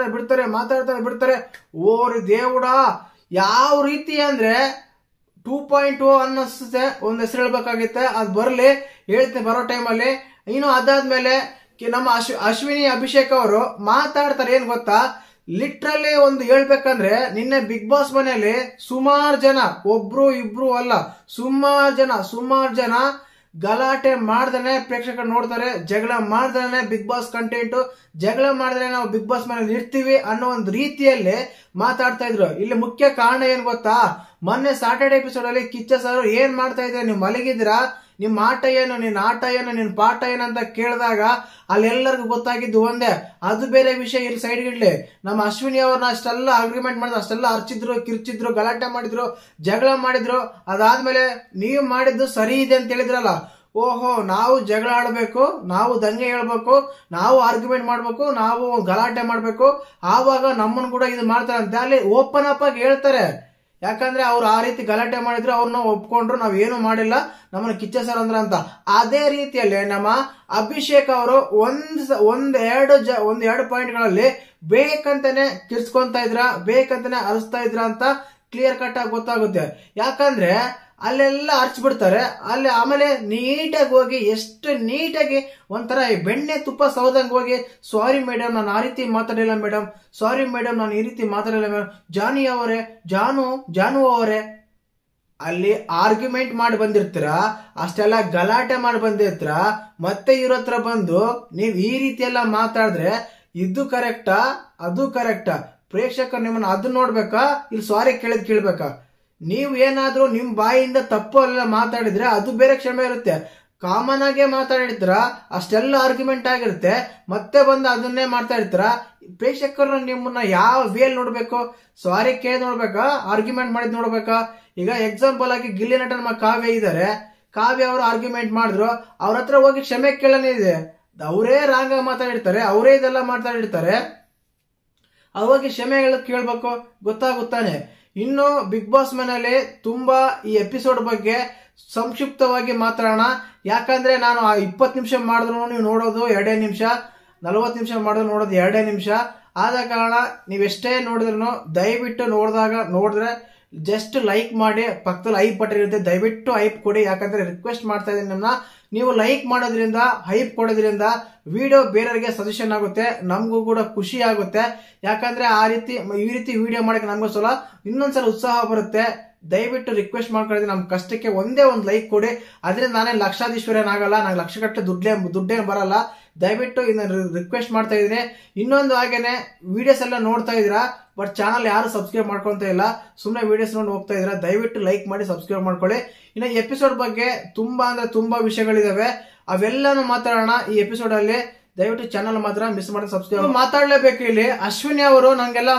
ಮಾತಾಡ್ತಾರೆ ಬಿಡ್ತಾರೆ. ಓರಿ ದೇವುಡ, ಯಾವ ರೀತಿ ಅಂದ್ರೆ 2.0 ಅನ್ನಿಸುತ್ತೆ. ಒಂದು ಹೆಸರು ಹೇಳ್ಬೇಕಾಗಿತ್ತೆ, ಅದು ಬರ್ಲಿ, ಹೇಳ್ತೀನಿ ಬರೋ ಟೈಮಲ್ಲಿ. ಇನ್ನು ಅದಾದ್ಮೇಲೆ ನಮ್ಮ ಅಶ್ವಿನಿ ಅಭಿಷೇಕ್ ಅವರು ಮಾತಾಡ್ತಾರೆ. ಏನ್ ಗೊತ್ತಾ, ಲಿಟ್ರಲಿ ಒಂದು ಹೇಳ್ಬೇಕಂದ್ರೆ ನಿನ್ನೆ ಬಿಗ್ ಬಾಸ್ ಮನೆಯಲ್ಲಿ ಸುಮಾರು ಜನ, ಒಬ್ರು ಇಬ್ರು ಅಲ್ಲ, ಸುಮಾರು ಜನ ಗಲಾಟೆ ಮಾಡ್ದೇನೆ ಪ್ರೇಕ್ಷಕರು ನೋಡ್ತಾರೆ, ಜಗಳ ಮಾಡ್ದೇನೆ ಬಿಗ್ ಬಾಸ್ ಕಂಟೆಂಟ್, ಜಗಳ ಮಾಡಿದ್ರೆ ನಾವು ಬಿಗ್ ಬಾಸ್ ಮನೇಲಿ ಇರ್ತೀವಿ ಅನ್ನೋ ಒಂದು ರೀತಿಯಲ್ಲಿ ಮಾತಾಡ್ತಾ ಇದ್ರು. ಇಲ್ಲಿ ಮುಖ್ಯ ಕಾರಣ ಏನ್ ಗೊತ್ತಾ, ಮೊನ್ನೆ ಸಾಟರ್ಡೆ ಎಪಿಸೋಡ್ ಅಲ್ಲಿ ಕಿಚ್ಚ ಸರ್ ಏನ್ ಮಾಡ್ತಾ ಇದ್ರೆ, ನೀವು ಮಲಗಿದ್ದೀರಾ, ನಿಮ್ ಆಟ ಏನು, ನಿನ್ ಆಟ ಏನು, ನಿನ್ ಪಾಠ ಏನಂತ ಕೇಳಿದಾಗ ಅಲ್ಲೆಲ್ಲರಿಗೂ ಗೊತ್ತಾಗಿದ್ದು ಒಂದೇ. ಅದು ಬೇರೆ ವಿಷಯ, ಇಲ್ಲಿ ಸೈಡ್ ಇಡ್ಲಿ. ನಮ್ಮ ಅಶ್ವಿನಿ ಅವ್ರನ್ನ ಅಷ್ಟೆಲ್ಲ ಅಗ್ರಿಮೆಂಟ್ ಮಾಡಿದ್ರು, ಅಷ್ಟೆಲ್ಲ ಅರ್ಚಿದ್ರು, ಕಿರ್ಚಿದ್ರು, ಗಲಾಟೆ ಮಾಡಿದ್ರು, ಜಗಳ ಮಾಡಿದ್ರು. ಅದಾದ್ಮೇಲೆ ನೀವು ಮಾಡಿದ್ದು ಸರಿ ಇದೆ ಅಂತ ಹೇಳಿದ್ರಲ್ಲ, ಓಹೋ ನಾವು ಜಗಳ ಆಡ್ಬೇಕು, ನಾವು ದಂಗೆ ಹೇಳ್ಬೇಕು, ನಾವು ಆರ್ಗ್ಯುಮೆಂಟ್ ಮಾಡ್ಬೇಕು, ನಾವು ಗಲಾಟೆ ಮಾಡ್ಬೇಕು, ಆವಾಗ ನಮ್ಮನ್ನು ಕೂಡ ಇದು ಮಾಡ್ತಾರೆ ಅಂತ ಅಲ್ಲಿ ಓಪನ್ ಅಪ್ ಆಗಿ ಹೇಳ್ತಾರೆ. ಯಾಕಂದ್ರೆ ಅವ್ರು ಆ ರೀತಿ ಗಲಾಟೆ ಮಾಡಿದ್ರು, ಅವ್ರನ್ನ ಒಪ್ಕೊಂಡ್ರು, ನಾವ್ ಏನು ಮಾಡಿಲ್ಲ, ನಮ್ಮನ್ನ ಕಿಚ್ಚ ಸರ್ ಅಂದ್ರ ಅಂತ. ಅದೇ ರೀತಿಯಲ್ಲಿ ನಮ್ಮ ಅಭಿಷೇಕ್ ಅವರು ಒಂದೆರಡು ಪಾಯಿಂಟ್ಗಳಲ್ಲಿ ಬೇಕಂತಾನೆ ಕಿರ್ಸ್ಕೊಂತ ಇದ್ರ, ಬೇಕಂತಾನೆ ಅರಸ್ತಾ ಇದ್ರ ಅಂತ ಕ್ಲಿಯರ್ ಕಟ್ ಆಗಿ ಗೊತ್ತಾಗುತ್ತೆ. ಯಾಕಂದ್ರೆ ಅಲ್ಲೆಲ್ಲ ಅರ್ಚ್ಬಿಡ್ತಾರೆ, ಅಲ್ಲಿ ಆಮೇಲೆ ನೀಟಾಗಿ ಹೋಗಿ, ಎಷ್ಟು ನೀಟಾಗಿ ಒಂಥರ ಬೆಣ್ಣೆ ತುಪ್ಪ ಸೌದಂಗ್ ಹೋಗಿ, ಸಾರಿ ಮೇಡಮ್ ನಾನು ಆ ರೀತಿ ಮಾತಾಡಿಲ್ಲ ಮೇಡಮ್, ಸಾರಿ ಮೇಡಮ್ ನಾನು ಈ ರೀತಿ ಮಾತಾಡಿಲ್ಲ ಮೇಡಮ್, ಜಾನು ಅವರೇ ಅಲ್ಲಿ ಆರ್ಗ್ಯುಮೆಂಟ್ ಮಾಡಿ ಬಂದಿರ್ತೀರ, ಅಷ್ಟೆಲ್ಲ ಗಲಾಟೆ ಮಾಡಿ ಬಂದಿರ್ತೀರ, ಮತ್ತೆ ಇವ್ರ ಹತ್ರ ಬಂದು ನೀವ್ ಈ ರೀತಿ ಎಲ್ಲ ಮಾತಾಡಿದ್ರೆ ಇದು ಕರೆಕ್ಟಾ, ಅದು ಕರೆಕ್ಟಾ? ಪ್ರೇಕ್ಷಕರು ನಿಮ್ಮನ್ನ ಅದು ನೋಡ್ಬೇಕಾ, ಇಲ್ಲಿ ಸಾರಿ ಕೇಳ್ಬೇಕಾ? ನೀವು ಏನಾದ್ರೂ ನಿಮ್ ಬಾಯಿಯಿಂದ ತಪ್ಪು ಎಲ್ಲ ಮಾತಾಡಿದ್ರೆ ಅದು ಬೇರೆ ಕ್ಷಮೆ ಇರುತ್ತೆ. ಕಾಮನ್ ಆಗೇ ಮಾತಾಡಿರ್ತೀರ, ಅಷ್ಟೆಲ್ಲ ಆರ್ಗ್ಯುಮೆಂಟ್ ಆಗಿರುತ್ತೆ, ಮತ್ತೆ ಬಂದು ಅದನ್ನೇ ಮಾಡ್ತಾ ಇರ್ತೀರ. ಪ್ರೇಕ್ಷಕರು ನಿಮ್ಮನ್ನ ಯಾವ ವೇಲ್ ನೋಡ್ಬೇಕು, ಸಾರಿ ಕೇಳಿ ನೋಡ್ಬೇಕಾ, ಆರ್ಗ್ಯುಮೆಂಟ್ ಮಾಡಿದ್ ನೋಡ್ಬೇಕಾ? ಈಗ ಎಕ್ಸಾಂಪಲ್ ಆಗಿ ಗಿಲ್ಲಿ ನಟ ನಮ್ಮ ಕಾವ್ಯ ಇದಾರೆ, ಕಾವ್ಯ ಅವರು ಆರ್ಗ್ಯುಮೆಂಟ್ ಮಾಡಿದ್ರು, ಅವ್ರ ಹತ್ರ ಹೋಗಿ ಕ್ಷಮೆ ಕೇಳನಿದೆ, ಅವರೇ ರಾಂಗ ಮಾತಾಡಿರ್ತಾರೆ, ಅವರೇ ಇದೆಲ್ಲ ಮಾತಾಡಿರ್ತಾರೆ, ಅವಾಗ ಕ್ಷಮೆ ಕೇಳ್ಬೇಕು, ಗೊತ್ತಾಗುತ್ತಾನೆ. ಇನ್ನು ಬಿಗ್ ಬಾಸ್ ಮನೆಯಲ್ಲಿ ತುಂಬಾ ಈ ಎಪಿಸೋಡ್ ಬಗ್ಗೆ ಸಂಕ್ಷಿಪ್ತವಾಗಿ ಮಾತಾಡೋಣ. ಯಾಕಂದ್ರೆ ನಾನು 20 ನಿಮಿಷ ಮಾಡಿದ್ರು ನೀವು ನೋಡೋದು 2 ನಿಮಿಷ, 40 ನಿಮಿಷ ಮಾಡಿದ್ರು ನೋಡೋದು 2 ನಿಮಿಷ. ಆದ ಕಾರಣ ನೀವೆಷ್ಟೇ ನೋಡಿದ್ರು ದಯವಿಟ್ಟು ನೋಡಿದ್ರೆ ಜಸ್ಟ್ ಲೈಕ್ ಮಾಡಿ, ಪಕ್ಕದಲ್ಲಿ ಐಪ್ ಬಟನ್ ಇರುತ್ತೆ, ದಯವಿಟ್ಟು ಐಪ್ ಕೊಡಿ. ಯಾಕಂದ್ರೆ ರಿಕ್ವೆಸ್ಟ್ ಮಾಡ್ತಾ ಇದ್ದೀನಿ ನಿಮ್ಮನ್ನ, ನೀವು ಲೈಕ್ ಮಾಡೋದ್ರಿಂದ, ಹೈಪ್ ಕೊಡೋದ್ರಿಂದ ವಿಡಿಯೋ ಬೇರೆಯವರಿಗೆ ಸಜೆಷನ್ ಆಗುತ್ತೆ, ನಮಗೂ ಕೂಡ ಖುಷಿ ಆಗುತ್ತೆ. ಯಾಕಂದ್ರೆ ಈ ರೀತಿ ವಿಡಿಯೋ ಮಾಡಕ್ಕೆ ನಮಗೂ ಸಲ ಇನ್ನೊಂದ್ಸಲ ಉತ್ಸಾಹ ಬರುತ್ತೆ. ದಯವಿಟ್ಟು ರಿಕ್ವೆಸ್ಟ್ ಮಾಡ್ಕೊಳ್ಳಿ, ನಮ್ಮ ಕಷ್ಟಕ್ಕೆ ಒಂದೇ ಒಂದು ಲೈಕ್ ಕೊಡಿ. ಅದರಿಂದ ನಾನೇ ಲಕ್ಷಾಧೀಶ್ವರನಾಗಲ್ಲ, ನಂಗೆ ಲಕ್ಷಗಟ್ಟಲೆ ದುಡ್ಡೇನು ಬರಲ್ಲ. ದಯವಿಟ್ಟು ಇದನ್ನ ರಿಕ್ವೆಸ್ಟ್ ಮಾಡ್ತಾ ಇದ್ದೀನಿ. ಇನ್ನೊಂದು ಹಾಗೇನೆ ವಿಡಿಯೋಸ್ ಎಲ್ಲ ನೋಡ್ತಾ ಇದೀರಾ, ಬಟ್ ಚಾನಲ್ ಯಾರು ಸಬ್ಸ್ಕ್ರೈಬ್ ಮಾಡ್ಕೊಂತ ಇಲ್ಲ, ಸುಮ್ಮನೆ ವಿಡಿಯೋಸ್ ನೋಡಿ ಹೋಗ್ತಾ ಇದೀರಾ. ದಯವಿಟ್ಟು ಲೈಕ್ ಮಾಡಿ, ಸಬ್ಸ್ಕ್ರೈಬ್ ಮಾಡ್ಕೊಳ್ಳಿ. ಇನ್ನು ಎಪಿಸೋಡ್ ಬಗ್ಗೆ ತುಂಬಾ ವಿಷಯಗಳಿದಾವೆ, ಅವೆಲ್ಲಾನು ಮಾತಾಡೋಣ ಈ ಎಪಿಸೋಡ್ ಅಲ್ಲಿ. ದಯವಿಟ್ಟು ಚಾನಲ್ ಮಾತ್ರ ಮಿಸ್ ಮಾಡಿ ಸಬ್ಸ್ಕ್ರೈಬ್ ಮಾತಾಡ್ಲೇಬೇಕು. ಇಲ್ಲಿ ಅಶ್ವಿನಿ ಅವರು ನಂಗೆಲ್ಲ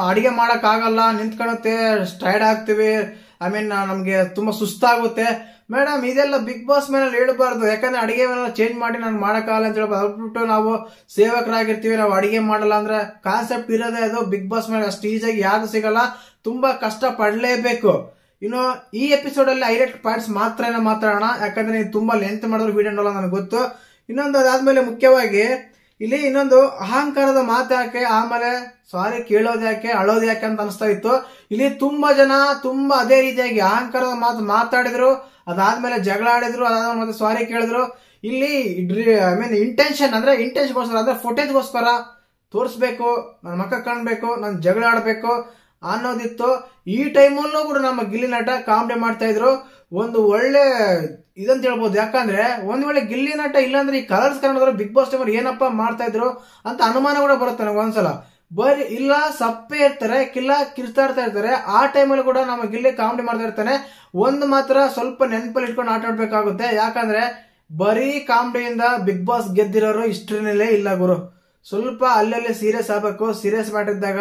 ಅಡಿಗೆ ಮಾಡಕ್ ಆಗಲ್ಲ, ನಿಂತ್ಕೊಳುತ್ತೆ, ಟೈರ್ಡ್ ಆಗ್ತೀವಿ, ನಮ್ಗೆ ತುಂಬಾ ಸುಸ್ತಾಗುತ್ತೆ. ಮೇಡಮ್ ಇದೆಲ್ಲ ಬಿಗ್ ಬಾಸ್ ಮೇಲೆ ಹೇಳ್ಬಾರ್ದು, ಯಾಕಂದ್ರೆ ಅಡಿಗೆ ಚೇಂಜ್ ಮಾಡಿ ನಾನು ಮಾಡಕ್ಕಾಗಲ್ಲ ಅಂತ ಹೇಳ್ಬಾರ್ದು. ಅದ್ಬಿಟ್ಟು ನಾವು ಸೇವಕರಾಗಿರ್ತೀವಿ, ನಾವು ಅಡಿಗೆ ಮಾಡಲ್ಲ ಅಂದ್ರೆ ಕಾನ್ಸೆಪ್ಟ್ ಇರೋದೇ ಅದು. ಬಿಗ್ ಬಾಸ್ ಮೇಲೆ ಅಷ್ಟು ಈಸಿಯಾಗಿ ಯಾರು ಸಿಗಲ್ಲ, ತುಂಬಾ ಕಷ್ಟ ಪಡ್ಲೇಬೇಕು. ಇನ್ನು ಈ ಎಪಿಸೋಡ್ ಅಲ್ಲಿ ಹೈಲೈಟ್ ಪಾಯಿಂಟ್ಸ್ ಮಾತ್ರ ಮಾತಾಡೋಣ, ಯಾಕಂದ್ರೆ ನೀವು ತುಂಬಾ ಲೆಂತ್ ಮಾಡಿದ್ರು ವಿಡಿಯೋ ನೋಡಲ್ಲ ನನಗೆ ಗೊತ್ತು. ಇನ್ನೊಂದು ಅದಾದ್ಮೇಲೆ ಮುಖ್ಯವಾಗಿ ಇಲ್ಲಿ ಇನ್ನೊಂದು ಅಹಂಕಾರದ ಮಾತು ಯಾಕೆ, ಆಮೇಲೆ ಸಾರಿ ಕೇಳೋದು ಯಾಕೆ, ಅಳೋದು ಯಾಕೆ ಅಂತ ಅನಿಸ್ತಾ ಇತ್ತು. ಇಲ್ಲಿ ತುಂಬಾ ಜನ ತುಂಬಾ ಅದೇ ರೀತಿಯಾಗಿ ಅಹಂಕಾರದ ಮಾತು ಮಾತಾಡಿದ್ರು, ಅದಾದ್ಮೇಲೆ ಜಗಳ ಆಡಿದ್ರು, ಅದಾದ್ಮೇಲೆ ಮತ್ತೆ ಸಾರಿ ಕೇಳಿದ್ರು. ಇಲ್ಲಿ ಇಂಟೆನ್ಷನ್ ಅಂದ್ರೆ ಇಂಟೆನ್ಷನ್ಗೋಸ್ಕರ ಅಂದ್ರೆ ಫುಟೇಜ್ಗೋಸ್ಕರ ತೋರಿಸ್ಬೇಕು, ನನ್ನ ಮಕ್ಕ ಕಾಣ್ಬೇಕು, ನಾನು ಜಗಳ ಆಡ್ಬೇಕು ಅನ್ನೋದಿತ್ತು. ಈ ಟೈಮಲ್ಲೂ ಕೂಡ ನಮ್ಮ ಗಿಲ್ಲಿ ನಟ ಕಾಮಿಡಿ ಮಾಡ್ತಾ ಇದ್ರು. ಒಂದು ಒಳ್ಳೆ ಇದಂತ ಹೇಳ್ಬೋದು. ಯಾಕಂದ್ರೆ ಒಂದ್ ವೇಳೆ ಗಿಲ್ಲಿ ನಟ ಇಲ್ಲಾಂದ್ರೆ ಈ ಕಲರ್ಸ್ ಕನ್ನಡದವರು ಬಿಗ್ ಬಾಸ್ ಟೈಮಲ್ಲಿ ಏನಪ್ಪಾ ಮಾಡ್ತಾ ಇದ್ರು ಅಂತ ಅನುಮಾನ ಕೂಡ ಬರುತ್ತೆ ನನಗೆ ಒಂದ್ಸಲ. ಬರೀ ಇಲ್ಲ ಸಪ್ಪೆ ಇರ್ತಾರೆ, ಕಿರ್ಚಾಡ್ತಾ ಇರ್ತಾರೆ. ಆ ಟೈಮಲ್ಲಿ ಕೂಡ ನಮ್ಮ ಗಿಲ್ಲಿ ಕಾಮಿಡಿ ಮಾಡ್ತಾ ಇರ್ತಾನೆ. ಒಂದು ಮಾತ್ರ ಸ್ವಲ್ಪ ನೆನಪಲ್ಲಿ ಇಟ್ಕೊಂಡು ಆಟ ಆಡ್ಬೇಕಾಗುತ್ತೆ. ಯಾಕಂದ್ರೆ ಬರೀ ಕಾಮಿಡಿಯಿಂದ ಬಿಗ್ ಬಾಸ್ ಗೆದ್ದಿರೋರು ಹಿಸ್ಟ್ರಿನಲ್ಲೇ ಇಲ್ಲ ಗುರು. ಸ್ವಲ್ಪ ಅಲ್ಲಲ್ಲಿ ಸೀರಿಯಸ್ ಆಗ್ಬೇಕು. ಸೀರಿಯಸ್ ಮಾಡಿದಾಗ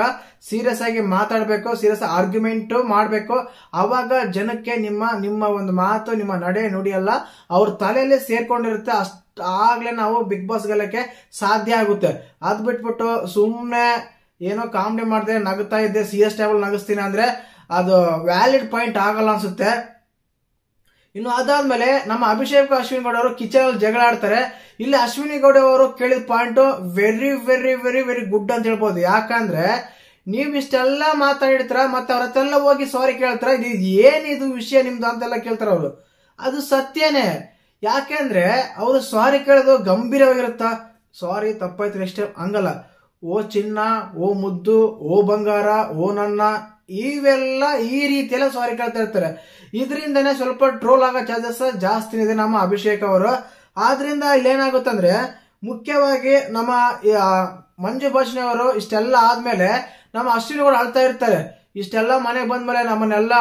ಸೀರಿಯಸ್ ಆಗಿ ಮಾತಾಡ್ಬೇಕು, ಸೀರಿಯಸ್ ಆರ್ಗ್ಯುಮೆಂಟ್ ಮಾಡ್ಬೇಕು. ಅವಾಗ ಜನಕ್ಕೆ ನಿಮ್ಮ ಒಂದು ಮಾತು, ನಿಮ್ಮ ನಡೆ ನುಡಿ ಎಲ್ಲ ಅವ್ರ ತಲೆಯಲ್ಲಿ ಸೇರ್ಕೊಂಡಿರುತ್ತೆ. ಆಗ್ಲೇ ನಾವು ಬಿಗ್ ಬಾಸ್ ಗೆಲ್ಲಕ್ಕೆ ಸಾಧ್ಯ ಆಗುತ್ತೆ. ಅದ್ ಬಿಟ್ಬಿಟ್ಟು ಸುಮ್ನೆ ಏನೋ ಕಾಮಿಡಿ ಮಾಡ್ದೆ, ನಗುತ್ತಾ ಇದ್ದೆ, ಸೀರಿಯಸ್ ಟೈಮಲ್ಲಿ ನಗಿಸ್ತೀನಿ ಅಂದ್ರೆ ಅದು ವ್ಯಾಲಿಡ್ ಪಾಯಿಂಟ್ ಆಗಲ್ಲ ಅನ್ಸುತ್ತೆ. ಇನ್ನು ಅದಾದ್ಮೇಲೆ ನಮ್ಮ ಅಭಿಷೇಕ್ ಅಶ್ವಿನಿ ಗೌಡ ಅವರು ಕಿಚನ್ ಅಲ್ಲಿ ಜಗಳ ಆಡ್ತಾರೆ. ಇಲ್ಲಿ ಅಶ್ವಿನಿ ಗೌಡ ಅವರು ಕೇಳಿದ point very very very very good ಅಂತ ಹೇಳ್ಬೋದು. ಯಾಕಂದ್ರೆ ನೀವ್ ಇಷ್ಟೆಲ್ಲ ಮಾತಾಡಿರ್ತಾರ, ಮತ್ತೆ ಅವ್ರ ಹತ್ರೆಲ್ಲ ಹೋಗಿ ಸಾರಿ ಕೇಳ್ತಾರ, ಏನಿದು ವಿಷಯ ನಿಮ್ದು ಅಂತೆಲ್ಲ ಕೇಳ್ತಾರ ಅವರು. ಅದು ಸತ್ಯನೇ. ಯಾಕೆಂದ್ರೆ ಅವರು ಸಾರಿ ಕೇಳೋದು ಗಂಭೀರವಾಗಿರುತ್ತ. ಸಾರಿ ತಪ್ಪಾಯ್ತು ನೆಕ್ಸ್ಟ್ ಹಂಗಲ್ಲ, ಓ ಚಿನ್ನ, ಓ ಮುದ್ದು, ಓ ಬಂಗಾರ, ಓ ನನ್ನ, ಇವೆಲ್ಲ ಈ ರೀತಿಯೆಲ್ಲ ಸಾರಿ ಕೇಳ್ತಾ ಇರ್ತಾರೆ. ಇದರಿಂದನೇ ಸ್ವಲ್ಪ ಟ್ರೋಲ್ ಆಗೋ ಚಾನ್ಸಸ್ ಜಾಸ್ತಿ ಇದೆ ನಮ್ಮ ಅಭಿಷೇಕ್ ಅವರು. ಆದ್ರಿಂದ ಇಲ್ಲೇನಾಗುತ್ತಂದ್ರೆ ಮುಖ್ಯವಾಗಿ ನಮ್ಮ ಮಂಜು ಭಾಷಿಣಿ ಅವರು ಇಷ್ಟೆಲ್ಲ ಆದ್ಮೇಲೆ ನಮ್ಮ ಅಶ್ವಿನಿ ಕೂಡ ಅಳ್ತಾ ಇರ್ತಾರೆ. ಇಷ್ಟೆಲ್ಲ ಮನೆಗೆ ಬಂದ್ಮೇಲೆ ನಮ್ಮನ್ನೆಲ್ಲ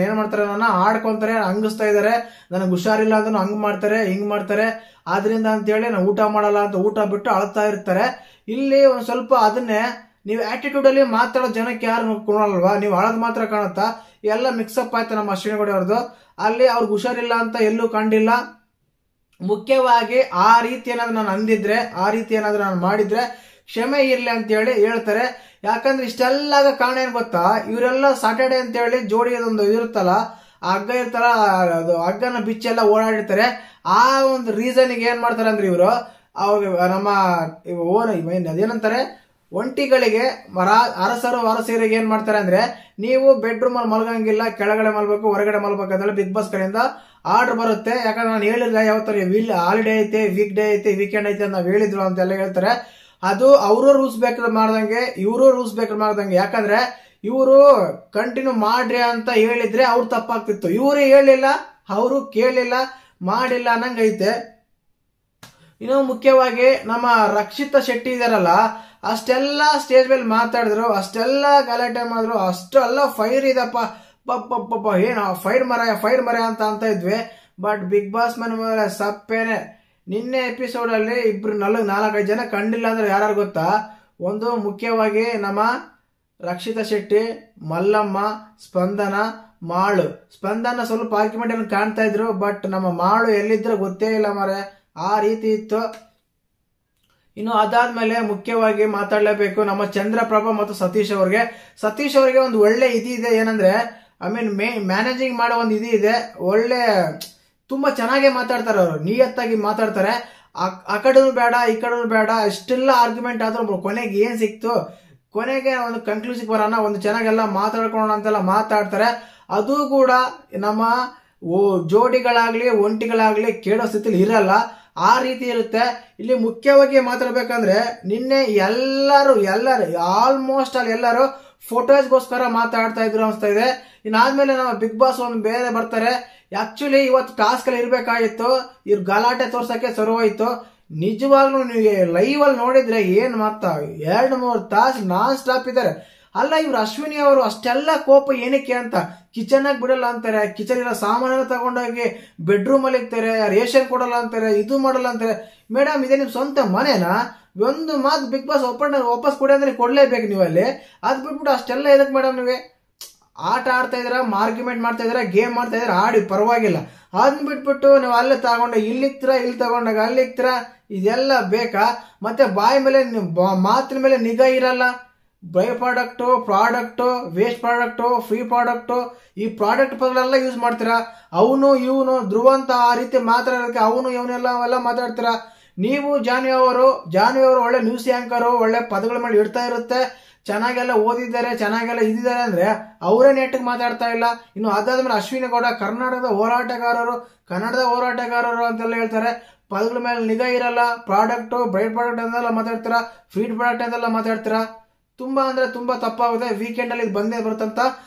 ಏನ್ ಮಾಡ್ತಾರೆ, ನನ್ನ ಆಡ್ಕೊಂತಾರೆ, ಹಂಗಿಸ್ತಾ ಇದಾರೆ, ನನಗೆ ಹುಷಾರಿಲ್ಲ ಅಂತ ಹಂಗ್ ಮಾಡ್ತಾರೆ, ಹಿಂಗ್ ಮಾಡ್ತಾರೆ. ಆದ್ರಿಂದ ಅಂತೇಳಿ ನಾವು ಊಟ ಮಾಡಲ್ಲ ಅಂತ ಊಟ ಬಿಟ್ಟು ಅಳ್ತಾ ಇರ್ತಾರೆ. ಇಲ್ಲಿ ಒಂದ್ ಸ್ವಲ್ಪ ಅದನ್ನೇ ನೀವು ಆಟಿಟ್ಯೂಡ್ ಅಲ್ಲಿ ಮಾತಾಡೋ ಜನಕ್ಕೆ ಯಾರು ಕೊಡಲ್ವಾ, ನೀವು ಅಳದ್ ಮಾತ್ರ ಕಾಣುತ್ತಾ. ಎಲ್ಲ ಮಿಕ್ಸಪ್ ಆಯ್ತು ನಮ್ಮ ಅಶ್ವಿನಿ ಗೌಡ ಅವ್ರದ್ದು. ಅಲ್ಲಿ ಅವ್ರಿಗೆ ಹುಷಾರಿಲ್ಲ ಅಂತ ಎಲ್ಲೂ ಕಂಡಿಲ್ಲ. ಮುಖ್ಯವಾಗಿ ಆ ರೀತಿ ಏನಾದ್ರು ನಾನು ಅಂದಿದ್ರೆ, ಆ ರೀತಿ ಏನಾದ್ರು ನಾನು ಮಾಡಿದ್ರೆ ಕ್ಷಮೆ ಇರ್ಲಿ ಅಂತ ಹೇಳಿ ಹೇಳ್ತಾರೆ. ಯಾಕಂದ್ರೆ ಇಷ್ಟೆಲ್ಲ ಕಾರಣ ಏನ್ ಗೊತ್ತಾ, ಇವರೆಲ್ಲ ಸಾಟರ್ಡೆ ಅಂತ ಹೇಳಿ ಜೋಡಿ ಅದೊಂದು ಇರುತ್ತಲ್ಲ, ಆ ಹಗ್ಗ ಇರ್ತಲ್ಲ, ಅದು ಹಗ್ಗನ ಬಿಚ್ಚೆಲ್ಲ ಓಡಾಡಿರ್ತಾರೆ. ಆ ಒಂದು ರೀಸನ್ಗೆ ಏನ್ ಮಾಡ್ತಾರೆ ಅಂದ್ರೆ ಇವರು ಅವಾಗ ನಮ್ಮ ಅದೇನಂತಾರೆ ಒಂಟಿಗಳಿಗೆ ಅರಸರಿಗೆ ಏನ್ ಮಾಡ್ತಾರೆ ಅಂದ್ರೆ, ನೀವು ಬೆಡ್ರೂಮ್ ಅಲ್ಲಿ ಮಲ್ಗಂಗಿಲ್ಲ, ಕೆಳಗಡೆ ಮಲ್ಬೇಕು, ಹೊರಗಡೆ ಮಲ್ಬೇಕು ಅಂತ ಬಿಗ್ ಬಾಸ್ ಕಡೆಯಿಂದ ಆರ್ಡರ್ ಬರುತ್ತೆ. ಯಾಕಂದ್ರೆ ನಾನು ಹೇಳಿಲ್ಲ ಯಾವತ್ತರ ಹಾಲಿಡೇ ಐತೆ, ವೀಕ್ ಡೇ ಐತೆ, ವೀಕೆಂಡ್ ಐತೆ ಅಂತ ನಾವು ಹೇಳಿದ್ರು ಅಂತೆಲ್ಲ ಹೇಳ್ತಾರೆ. ಅದು ಅವರು ರೂಲ್ಸ್ ಬೇಕಾದ್ರೆ ಮಾಡ್ದಂಗೆ, ಇವರು ರೂಲ್ಸ್ ಬೇಕಾದ್ರೆ ಮಾಡ್ದಂಗೆ. ಯಾಕಂದ್ರೆ ಇವರು ಕಂಟಿನ್ಯೂ ಮಾಡ್ರಿ ಅಂತ ಹೇಳಿದ್ರೆ ಅವ್ರು ತಪ್ಪಾಗ್ತಿತ್ತು. ಇವರು ಹೇಳಿಲ್ಲ, ಅವರು ಕೇಳಿಲ್ಲ, ಮಾಡಿಲ್ಲ ಅನ್ನಂಗೈತೆ. ಇನ್ನು ಮುಖ್ಯವಾಗಿ ನಮ್ಮ ರಕ್ಷಿತಾ ಶೆಟ್ಟಿ ಇದಾರಲ್ಲ, ಅಷ್ಟೆಲ್ಲ ಸ್ಟೇಜ್ ಮೇಲೆ ಮಾತಾಡಿದ್ರು, ಅಷ್ಟೆಲ್ಲ ಗಲಾಟೆ ಮಾಡಿದ್ರು, ಅಷ್ಟೆಲ್ಲ ಫೈರ್ ಇದಪ್ಪ, ಏನು ಫೈರ್ ಮರ ಅಂತ ಇದ್ವಿ. ಬಟ್ ಬಿಗ್ ಬಾಸ್ ಮನೆ ಸಪ್ಪೇನೆ. ನಿನ್ನೆ ಎಪಿಸೋಡ್ ಅಲ್ಲಿ 4-5 ಜನ ಕಂಡಿಲ್ಲ ಅಂದ್ರೆ ಯಾರು ಗೊತ್ತಾ? ಒಂದು ಮುಖ್ಯವಾಗಿ ನಮ್ಮ ರಕ್ಷಿತಾ ಶೆಟ್ಟಿ, ಮಲ್ಲಮ್ಮ, ಸ್ಪಂದನ, ಮಾಳು. ಸ್ಪಂದನ ಸ್ವಲ್ಪ ಆರ್ಗ್ಯುಮೆಂಟ್ ಅನ್ನು ಕಾಣ್ತಾ ಇದ್ರು, ಬಟ್ ನಮ್ಮ ಮಾಳು ಎಲ್ಲಿದ್ರು ಗೊತ್ತೇ ಇಲ್ಲ ಮಾರೆ, ಆ ರೀತಿ ಇತ್ತು. ಇನ್ನು ಅದಾದ್ಮೇಲೆ ಮುಖ್ಯವಾಗಿ ಮಾತಾಡ್ಲೇಬೇಕು ನಮ್ಮ ಚಂದ್ರಪ್ರಭಾ ಮತ್ತು ಸತೀಶ್ ಅವರಿಗೆ ಒಂದು ಒಳ್ಳೆ ಇದೆ. ಏನಂದ್ರೆ ಮ್ಯಾನೇಜಿಂಗ್ ಮಾಡೋ ಒಂದು ಇದೆ, ಒಳ್ಳೆ ತುಂಬಾ ಚೆನ್ನಾಗಿ ಮಾತಾಡ್ತಾರೆ ಅವರು, ನಿಯತ್ತಾಗಿ ಮಾತಾಡ್ತಾರೆ. ಆ ಕಡೆನೂ ಬೇಡ, ಈ ಕಡೆನೂ ಬೇಡ, ಇಷ್ಟೆಲ್ಲ ಆರ್ಗ್ಯುಮೆಂಟ್ ಆದ್ರೂ ಕೊನೆಗೆ ಏನ್ ಸಿಕ್ತು, ಕೊನೆಗೆ ಒಂದು ಕನ್ಕ್ಲೂಸಿವ್ ಬರೋಣ, ಒಂದು ಚೆನ್ನಾಗೆಲ್ಲ ಮಾತಾಡ್ಕೊಳ್ಳೋಣ ಅಂತೆಲ್ಲ ಮಾತಾಡ್ತಾರೆ. ಅದು ಕೂಡ ನಮ್ಮ ಜೋಡಿಗಳಾಗ್ಲಿ ಒಂಟಿಗಳಾಗ್ಲಿ ಕೇಳೋ ಸ್ಥಿತಿಲಿ ಇರಲ್ಲ, ಆ ರೀತಿ ಇರುತ್ತೆ. ಇಲ್ಲಿ ಮುಖ್ಯವಾಗಿ ಮಾತಾಡ್ಬೇಕಂದ್ರೆ ನಿನ್ನೆ ಎಲ್ಲರೂ ಆಲ್ಮೋಸ್ಟ್ ಅಲ್ಲಿ ಎಲ್ಲರೂ ಫೋಟೋಸ್ಗೋಸ್ಕರ ಮಾತಾಡ್ತಾ ಇದ್ರು ಅನ್ಸ್ತಾ ಇದೆ. ಇನ್ನಾದ್ಮೇಲೆ ನಮ್ಮ ಬಿಗ್ ಬಾಸ್ ಒಂದು ಬೇರೆ ಬರ್ತಾರೆ. ಆಕ್ಚುಲಿ ಇವತ್ತು ಟಾಸ್ಕ್ ಅಲ್ಲಿ ಇರ್ಬೇಕಾಗಿತ್ತು, ಇವ್ರು ಗಲಾಟೆ ತೋರ್ಸಕ್ಕೆ ಸರೋಯ್ತು. ನಿಜವಾಗ್ಲೂ ನೀವು ಲೈವ್ ಅಲ್ಲಿ ನೋಡಿದ್ರೆ ಏನ್ ಮಾಡ್ತಾ 2-3 ತಾಸು ನಾನ್ ಸ್ಟಾಪ್ ಇದ್ದಾರೆ. ಅಲ್ಲ ಇವ್ರು ಅಶ್ವಿನಿ ಅವರು ಅಷ್ಟೆಲ್ಲ ಕೋಪ ಏನಕ್ಕೆ ಅಂತ, ಕಿಚನ್ ಆಗಿ ಬಿಡಲ್ಲ ಅಂತಾರೆ, ಕಿಚನ್ ಇರೋ ಸಾಮಾನೆಲ್ಲ ತಗೊಂಡೋಗಿ ಬೆಡ್ರೂಮ್ ಅಲ್ಲಿ ಇರ್ತಾರೆ, ರೇಷನ್ ಕೊಡಲ್ಲ ಅಂತಾರೆ, ಇದು ಮಾಡಲ್ಲ ಅಂತಾರೆ. ಮೇಡಮ್ ಇದೇ ನಿಮ್ ಸ್ವಂತ ಮನೇನಾ? ಒಂದು ಮಾತು ಬಿಗ್ ಬಾಸ್ ವಾಪಸ್ ಕೊಡಿ ಅಂದ್ರೆ ಕೊಡ್ಲೇಬೇಕು ನೀವು ಅಲ್ಲಿ. ಅದ್ ಬಿಟ್ಬಿಟ್ಟು ಅಷ್ಟೆಲ್ಲ ಇದಕ್ ಮೇಡಮ್ ನೀವೇ ಆಟ ಆಡ್ತಾ ಇದ್ರ, ಆರ್ಗ್ಯುಮೆಂಟ್ ಮಾಡ್ತಾ ಇದ್ರ, ಗೇಮ್ ಮಾಡ್ತಾ ಇದ್ರ, ಆಡಿ ಪರವಾಗಿಲ್ಲ. ಅದನ್ನ ಬಿಟ್ಬಿಟ್ಟು ನೀವು ಅಲ್ಲೇ ತಗೊಂಡ ಇಲ್ಲಿಕ್ತೀರ, ಇಲ್ಲಿ ತಗೊಂಡಾಗ ಅಲ್ಲಿಕ್ತೀರ, ಇದೆಲ್ಲ ಬೇಕಾ? ಮತ್ತೆ ಬಾಯಿ ಮೇಲೆ ಮಾತಿನ ಮೇಲೆ ನಿಗಾ ಇರಲ್ಲ. By product, product, waste product, free product, ಈ ಪ್ರಾಡಕ್ಟ್ ಪದಗಳೆಲ್ಲ ಯೂಸ್ ಮಾಡ್ತೀರಾ. ಅವನು ಇವನು ಧ್ರುವ ಅಂತ ಆ ರೀತಿ ಮಾತಾಡೋದಕ್ಕೆ ಅವನು ಇವನೆಲ್ಲ ಮಾತಾಡ್ತೀರಾ. ನೀವು ಜಾನ್ವಿ ಅವರು ಒಳ್ಳೆ ನ್ಯೂಸ್ ಆಂಕರು, ಒಳ್ಳೆ ಪದಗಳ ಮೇಲೆ ಇಡ್ತಾ ಇರುತ್ತೆ, ಚೆನ್ನಾಗೆಲ್ಲ ಓದಿದ್ದಾರೆ, ಚೆನ್ನಾಗೆಲ್ಲ ಇದ್ದಿದ್ದಾರೆ ಅಂದ್ರೆ ಅವರೇ ನೆಟ್ಟಿಗೆ ಮಾತಾಡ್ತಾ ಇಲ್ಲ. ಇನ್ನು ಅದಾದ್ಮೇಲೆ ಅಶ್ವಿನಿ ಗೌಡ ಕನ್ನಡದ ಹೋರಾಟಗಾರರು ಅಂತೆಲ್ಲ ಹೇಳ್ತಾರೆ. ಪದಗಳ ಮೇಲೆ ನಿಗಾ ಇರಲ್ಲ. ಪ್ರಾಡಕ್ಟ್, ಬ್ರೈಟ್ ಪ್ರಾಡಕ್ಟ್ ಅಂತೆಲ್ಲ ಮಾತಾಡ್ತೀರಾ, ಫ್ರೀ ಪ್ರಾಡಕ್ಟ್ ಅಂತೆಲ್ಲ ಮಾತಾಡ್ತೀರಾ. ತುಂಬಾ ಅಂದ್ರೆ ತುಂಬಾ ತಪ್ಪಾಗುತ್ತೆ. ವೀಕೆಂಡ್ ಅಲ್ಲಿ ಇದು ಬಂದೇ ಬರುತ್ತಂತ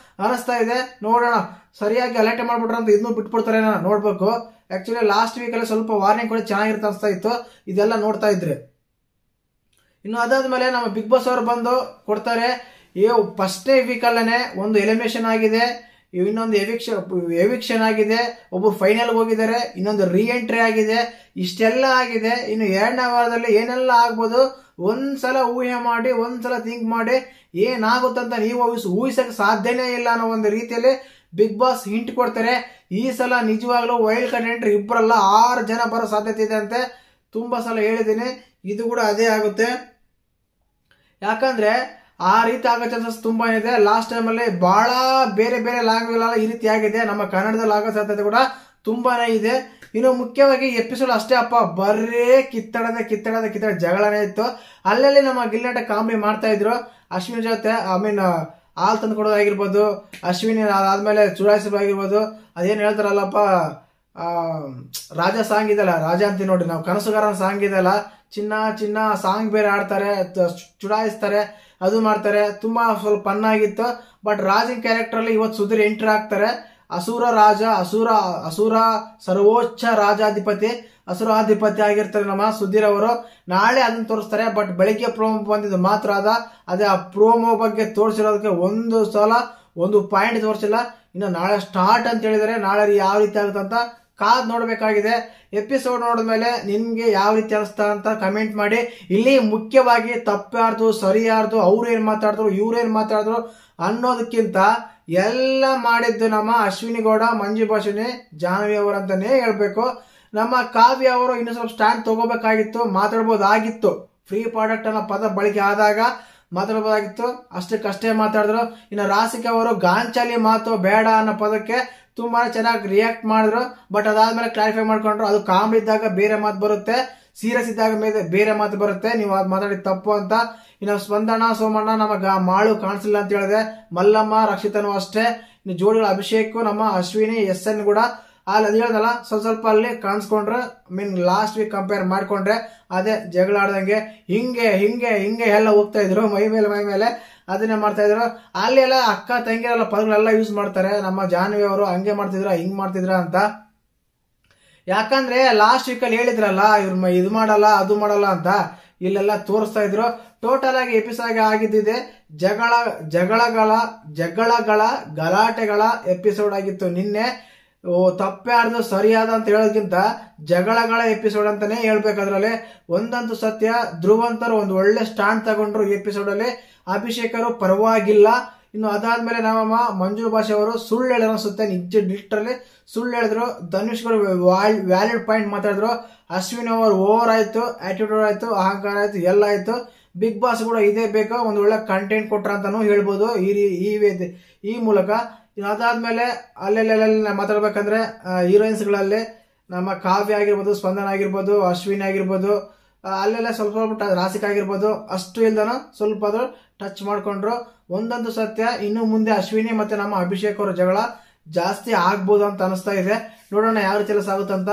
ಅನಿಸ್ತಾ ಇದೆ. ನೋಡೋಣ, ಸರಿಯಾಗಿ ಅಲರ್ಟ್ ಮಾಡ್ಬಿಟ್ರ ಅಂತ ಇದನ್ನು ಬಿಟ್ಬಿಡ್ತಾರೆ ನೋಡ್ಬೇಕು. ಆಕ್ಚುಲಿ ಲಾಸ್ಟ್ ವೀಕ್ ಅಲ್ಲಿ ಸ್ವಲ್ಪ ವಾರ್ನಿಂಗ್ ಕೂಡ ಚೆನ್ನಾಗಿರುತ್ತೆ ಅನಿಸ್ತಾ ಇತ್ತು ಇದೆಲ್ಲ ನೋಡ್ತಾ ಇದ್ರೆ. ಇನ್ನು ಅದಾದ್ಮೇಲೆ ನಮ್ಮ ಬಿಗ್ ಬಾಸ್ ಅವರು ಬಂದು ಕೊಡ್ತಾರೆ, ಫಸ್ಟ್ನೇ ವೀಕ್ ಅಲ್ಲೇ ಒಂದು ಎಲಿಮಿನೇಷನ್ ಆಗಿದೆ, ಇನ್ನೊಂದು ಎವಿಕ್ಷನ್ ಆಗಿದೆ, ಒಬ್ಬರು ಫೈನಲ್ ಹೋಗಿದ್ದಾರೆ, ಇನ್ನೊಂದು ರೀ ಎಂಟ್ರಿ ಆಗಿದೆ, ಇಷ್ಟೆಲ್ಲ ಆಗಿದೆ. ಇನ್ನು 2ನೇ ವಾರದಲ್ಲಿ ಏನೆಲ್ಲ ಆಗ್ಬೋದು ಒಂದ್ಸಲ ಊಹೆ ಮಾಡಿ, ಒಂದ್ಸಲ ಥಿಂಕ್ ಮಾಡಿ ಏನಾಗುತ್ತಂತ ನೀವು ಊಹಿಸಕ್ಕೆ ಸಾಧ್ಯನೇ ಇಲ್ಲ ಅನ್ನೋ ಒಂದು ರೀತಿಯಲ್ಲಿ ಬಿಗ್ ಬಾಸ್ ಹಿಂಟ್ ಕೊಡ್ತಾರೆ. ಈ ಸಲ ನಿಜವಾಗ್ಲೂ ವೈಲ್ಡ್ ಕಾರ್ಡ್ ಎಂಟ್ರಿ ಇಬ್ಬರಲ್ಲ 6 ಜನ ಬರೋ ಸಾಧ್ಯತೆ ಇದೆ ಅಂತೆ. ತುಂಬಾ ಸಲ ಹೇಳಿದ್ದೀನಿ, ಇದು ಕೂಡ ಅದೇ ಆಗುತ್ತೆ. ಯಾಕಂದ್ರೆ ಆ ರೀತಿ ಆಗೋ ಚಾನ್ಸಸ್ ತುಂಬಾ ಇದೆ. ಲಾಸ್ಟ್ ಟೈಮ್ ಅಲ್ಲಿ ಬಹಳ ಬೇರೆ ಲ್ಯಾಂಗ್ವೇಜ್ ಈ ರೀತಿ ಆಗಿದೆ. ನಮ್ಮ ಕನ್ನಡದಲ್ಲಿ ಆಗೋ ಸಾಧ್ಯತೆ ಕೂಡ ತುಂಬಾನೇ ಇದೆ. ಇನ್ನು ಮುಖ್ಯವಾಗಿ ಎಪಿಸೋಡ್ ಅಷ್ಟೇ ಅಪ್ಪ, ಬರೇ ಕಿತ್ತಡದ ಜಗಳನೇ ಇತ್ತು. ಅಲ್ಲಲ್ಲಿ ನಮ್ಮ ಗಿಲ್ನಟ ಕಾಮಿಡಿ ಮಾಡ್ತಾ ಇದ್ರು. ಅಶ್ವಿನಿ ಜೊತೆ ಹಾಲ್ ತಂದು ಕೊಡೋದಾಗಿರ್ಬೋದು, ಅಶ್ವಿನಿ ಆದ್ಮೇಲೆ ಚುಡಾಯಿಸೋದಾಗಿರ್ಬೋದು, ಅದೇನ್ ಹೇಳ್ತಾರಲ್ಲಪ್ಪ, ರಾಜ ಸಾಂಗ್ ಇದಲ್ಲ, ರಾಜ ಅಂತೀವಿ ನೋಡಿ ನಾವು, ಕನಸುಗಾರನ ಸಾಂಗ್ ಇದಲ್ಲ, ಚಿನ್ನ ಸಾಂಗ್ ಬೇರೆ ಆಡ್ತಾರೆ, ಚುಡಾಯಿಸ್ತಾರೆ, ಅದು ಮಾಡ್ತಾರೆ. ತುಂಬಾ ಸ್ವಲ್ಪ ಫನ್ ಆಗಿತ್ತು. ಬಟ್ ರಾಜನ್ ಕ್ಯಾರೆಕ್ಟರ್ ಅಲ್ಲಿ ಇವತ್ತು ಸುಧೀರ್ ಎಂಟ್ರಿ ಆಗ್ತಾರೆ. ಅಸುರ ಸರ್ವೋಚ್ಚ ಅಸುರಾಧಿಪತಿ ಆಗಿರ್ತಾರೆ ನಮ್ಮ ಸುಧೀರ್ ಅವರು. ನಾಳೆ ಅದನ್ನ ತೋರಿಸ್ತಾರೆ. ಬಟ್ ಬೆಳಿಗ್ಗೆ ಪ್ರೋಮೋ ಬಂದಿದ್ದು ಮಾತ್ರ ಅದೇ ಆ ಪ್ರೋಮೋ ಬಗ್ಗೆ ತೋರಿಸಿರೋದಕ್ಕೆ ಒಂದು ಪಾಯಿಂಟ್ ತೋರಿಸಿಲ್ಲ. ಇನ್ನು ನಾಳೆ ಸ್ಟಾರ್ಟ್ ಅಂತ ಹೇಳಿದರೆ ನಾಳೆ ಯಾವ ರೀತಿ ಆಗುತ್ತೆ ಅಂತ ಕಾದ್ ನೋಡ್ಬೇಕಾಗಿದೆ. ಎಪಿಸೋಡ್ ನೋಡಿದ್ಮೇಲೆ ನಿಮ್ಗೆ ಯಾವ ರೀತಿ ಅನಿಸ್ತಾ ಅಂತ ಕಮೆಂಟ್ ಮಾಡಿ. ಇಲ್ಲಿ ಮುಖ್ಯವಾಗಿ ತಪ್ಪಾರ್ದು ಸರಿಯಾರ್ದು, ಅವ್ರು ಏನ್ ಮಾತಾಡಿದ್ರು ಇವ್ರೇನ್ ಮಾತಾಡಿದ್ರು ಅನ್ನೋದಕ್ಕಿಂತ ಎಲ್ಲ ಮಾಡಿದ್ದು ನಮ್ಮ ಅಶ್ವಿನಿ ಗೌಡ, ಮಂಜು ಭಾಷಿಣಿ, ಜಾಹ್ನವಿ ಅವರಂತಾನೆ ಹೇಳ್ಬೇಕು. ನಮ್ಮ ಕಾವ್ಯ ಅವರು ಇನ್ನು ಸ್ವಲ್ಪ ಸ್ಟ್ಯಾಂಡ್ ತಗೋಬೇಕಾಗಿತ್ತು, ಮಾತಾಡ್ಬೋದಾಗಿತ್ತು. ಫ್ರೀ ಪ್ರಾಡಕ್ಟ್ ಅನ್ನೋ ಪದ ಬಳಕೆ ಆದಾಗ ಮಾತಾಡ್ಬೋದಾಗಿತ್ತು, ಅಷ್ಟೇ ಮಾತಾಡಿದ್ರು. ಇನ್ನು ರಾಸಿಕಾ ಅವರು ಗಾಂಚಾಲಿ ಮಾತು ಬೇಡ ಅನ್ನೋ ಪದಕ್ಕೆ ತುಂಬಾ ಚೆನ್ನಾಗಿ ರಿಯಾಕ್ಟ್ ಮಾಡಿದ್ರು. ಬಟ್ ಅದಾದ್ಮೇಲೆ ಕ್ಲಾರಿಫೈ ಮಾಡ್ಕೊಂಡ್ರು, ಅದು ಕಾಮಿಡಿ ಇದ್ದಾಗ ಬೇರೆ ಮಾತು ಬರುತ್ತೆ, ಸೀರಿಯಸ್ ಇದ್ದಾಗ ಬೇರೆ ಮಾತು ಬರುತ್ತೆ, ನೀವು ಅದು ಮಾತಾಡಿದ ತಪ್ಪು ಅಂತ. ಇನ್ನು ಸ್ಪಂದನ ಸೋಮಣ್ಣ ನಮಗ ಮಾಳು ಕಾಣಿಸಿಲ್ಲ ಅಂತ ಹೇಳಿದೆ. ಮಲ್ಲಮ್ಮ ರಕ್ಷಿತನು ಅಷ್ಟೇ. ಇನ್ನು ಜೋಡಿಗಳ ಅಭಿಷೇಕ್, ನಮ್ಮ ಅಶ್ವಿನಿ, SN ಕೂಡ ಅಲ್ಲಿ ಅದು ಹೇಳ್ದಲ್ಲ ಸ್ವಲ್ಪ ಅಲ್ಲಿ ಕಾಣಿಸ್ಕೊಂಡ್ರೆ, ಲಾಸ್ಟ್ ವೀಕ್ ಕಂಪೇರ್ ಮಾಡ್ಕೊಂಡ್ರೆ ಅದೇ ಜಗಳ ಆಡ್ದಂಗೆ ಹಿಂಗೆ ಎಲ್ಲ ಹೋಗ್ತಾ ಇದ್ರು, ಮೈ ಮೇಲೆ ಅದನ್ನೇ ಮಾಡ್ತಾ ಇದ್ರು. ಅಲ್ಲಿ ಎಲ್ಲ ಅಕ್ಕ ತಂಗಿರೆಲ್ಲ ಪದಗಳೆಲ್ಲ ಯೂಸ್ ಮಾಡ್ತಾರೆ. ನಮ್ಮ ಜಾಹ್ನವಿ ಅವರು ಹಂಗೆ ಮಾಡ್ತಿದ್ರ ಹಿಂಗ್ ಮಾಡ್ತಿದ್ರ ಅಂತ. ಯಾಕಂದ್ರೆ ಲಾಸ್ಟ್ ವೀಕ್ ಅಲ್ಲಿ ಹೇಳಿದ್ರಲ್ಲ ಇವ್ರ ಇದು ಮಾಡಲ್ಲ ಅದು ಮಾಡಲ್ಲ ಅಂತ, ಇಲ್ಲೆಲ್ಲ ತೋರಿಸ್ತಾ ಇದ್ರು. ಟೋಟಲ್ ಆಗಿ ಎಪಿಸೋಡ್ ಆಗಿದ್ದಿದೆ ಜಗಳಗಳ ಗಲಾಟೆಗಳ ಎಪಿಸೋಡ್ ಆಗಿತ್ತು ನಿನ್ನೆ. ತಪ್ಪ್ಯಾರ್ದು ಸರಿಯಾದ ಅಂತ ಹೇಳೋದಕ್ಕಿಂತ ಜಗಳಗಳ ಎಪಿಸೋಡ್ ಅಂತಾನೆ ಹೇಳ್ಬೇಕು. ಅದ್ರಲ್ಲಿ ಒಂದಂತೂ ಸತ್ಯ, ಧ್ರುವಂತರು ಒಂದು ಒಳ್ಳೆ ಸ್ಟ್ಯಾಂಡ್ ತಗೊಂಡ್ರು ಈ ಎಪಿಸೋಡ್ ಅಲ್ಲಿ. ಅಭಿಷೇಕರು ಪರವಾಗಿಲ್ಲ. ಇನ್ನು ಅದಾದ್ಮೇಲೆ ನಮ್ಮ ಮಂಜು ಭಾಷೆ ಅವರು ಸುಳ್ಳು ಹೇಳಿದ್ರು ಅನ್ಸುತ್ತೆ, ಲಿಟ್ರಲಿ ಸುಳ್ಳು ಹೇಳಿದ್ರು. ಧನುಷ್ಗಳು ವ್ಯಾಲಿಡ್ ಪಾಯಿಂಟ್ ಮಾತಾಡಿದ್ರು. ಅಶ್ವಿನಿ ಅವರು ಓವರ್ ಆಯ್ತು, ಆಟಿಟ್ಯೂಡ್ ಆಯ್ತು, ಅಹಂಕಾರ ಆಯ್ತು, ಎಲ್ಲ ಆಯ್ತು. ಬಿಗ್ ಬಾಸ್ ಕೂಡ ಇದೇ ಬೇಕಾ ಒಂದು ಒಳ್ಳೆ ಕಂಟೆಂಟ್ ಕೊಟ್ರ ಅಂತಾನು ಹೇಳ್ಬೋದು ಈ ಮೂಲಕ. ಅದಾದ್ಮೇಲೆ ಅಲ್ಲೆಲ್ಲ ಮಾತಾಡ್ಬೇಕಂದ್ರೆ ಹೀರೋಯಿನ್ಸ್ ಗಳಲ್ಲಿ ನಮ್ಮ ಕಾವ್ಯ ಆಗಿರ್ಬೋದು, ಸ್ಪಂದನ ಆಗಿರ್ಬೋದು, ಅಶ್ವಿನಿ ಆಗಿರ್ಬೋದು, ಅಲ್ಲೆಲ್ಲ ಸ್ವಲ್ಪ ರಾಸಿಕ್ ಆಗಿರ್ಬೋದು, ಅಷ್ಟು ಇಲ್ದನ ಸ್ವಲ್ಪ ಆದ್ರೂ ಟಚ್ ಮಾಡ್ಕೊಂಡ್ರು. ಒಂದಂತೂ ಸತ್ಯ, ಇನ್ನು ಮುಂದೆ ಅಶ್ವಿನಿ ಮತ್ತೆ ನಮ್ಮ ಅಭಿಷೇಕ್ ಅವರ ಜಗಳ ಜಾಸ್ತಿ ಆಗ್ಬೋದು ಅಂತ ಅನಿಸ್ತಾ ಇದೆ. ನೋಡೋಣ ಯಾವ ರೀತಿ ಎಲ್ಲ ಸಾಗುತ್ತಂತ.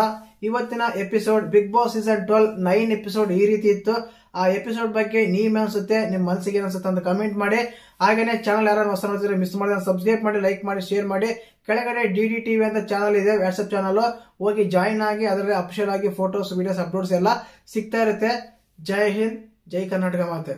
ಇವತ್ತಿನ episode Bigg Boss season 12 9 episode ಈ ರೀತಿ ಇತ್ತು. ಆ ಎಪಿಸೋಡ್ ಬಗ್ಗೆ ನೀವ್ ಅನ್ಸುತ್ತೆ, ನಿಮ್ ಮನಸ್ಸಿಗೆ ಅನ್ಸುತ್ತೆ ಅಂತ ಕಮೆಂಟ್ ಮಾಡಿ. ಹಾಗೇನೆ ಚಾನಲ್ ಯಾರು ಹೊಸ ನೋಡ್ತಿದ್ರೆ ಮಿಸ್ ಮಾಡಿದ್ರೆ ಸಬ್ಸ್ಕ್ರೈಬ್ ಮಾಡಿ, ಲೈಕ್ ಮಾಡಿ, ಶೇರ್ ಮಾಡಿ. ಕೆಳಗಡೆ DDTV ಅಂತ ಚಾನಲ್ ಇದೆ, ವಾಟ್ಸ್ಆಪ್ ಚಾನಲ್, ಹೋಗಿ ಜಾಯಿನ್ ಆಗಿ. ಅದರಲ್ಲಿ ಅಫಿಷಿಯಲ್ ಆಗಿ ಫೋಟೋಸ್, ವಿಡಿಯೋಸ್, ಅಪ್ಲೋಡ್ಸ್ ಎಲ್ಲ ಸಿಗ್ತಾ ಇರುತ್ತೆ. ಜೈ ಹಿಂದ್, ಜೈ ಕರ್ನಾಟಕ ಮಾತೆ.